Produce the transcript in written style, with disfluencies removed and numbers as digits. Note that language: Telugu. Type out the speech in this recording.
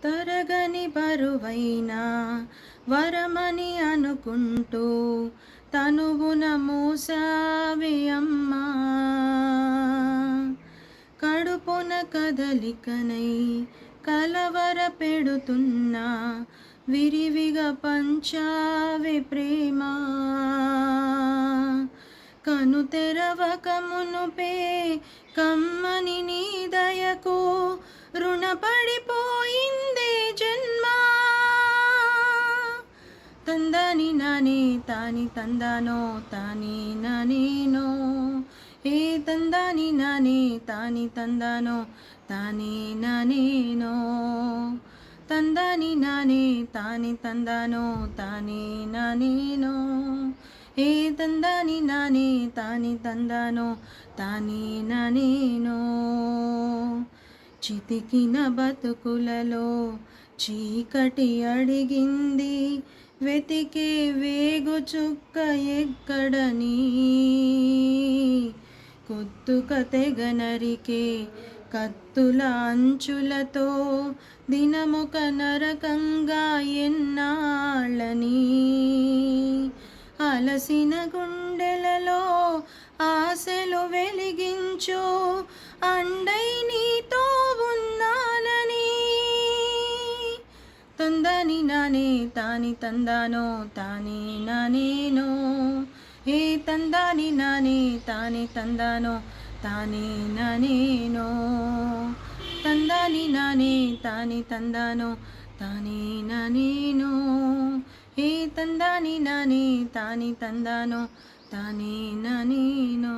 తరగని బరువైన వరమని అనుకుంటూ తనువున మోసావే అమ్మా. కడుపున కదలికనై కలవర పెడుతున్నా విరివిగా పంచావే ప్రేమ. కను తెరవక మునుపే కమ్మని నీ దయకు రుణపడిపోయిందే జన్మ. తందాని నానే తాని తందానో తాని నానేనో, ఏ తందాని నానే తాని తందానో తాని నానేనో. తందాని నానే తాని తందానో తాని నానేనో, ఏ తందాని నానే తాని తందానో తాని నానేనో. చితికిన బతుకులలో చీకటి అడిగింది, వెతికే వేగు చుక్క ఎక్కడని. కొత్తుక తెగ నరికే కత్తుల అంచులతో దినముక నరకంగా ఎన్నాళ్ళని. అలసిన గుండెలలో ఆశలు వెలిగించు, అండై నీతో ఉన్నానని. తందాని నానే తాని తందానో తాని నానేనో, ఏ తందాని నానే తాని తందానో తాని నానేనో. తందాని నానే తాని తందానో తాని నానేనో, ఏ తందాని నానే తాని తందానో తాని నానేనో.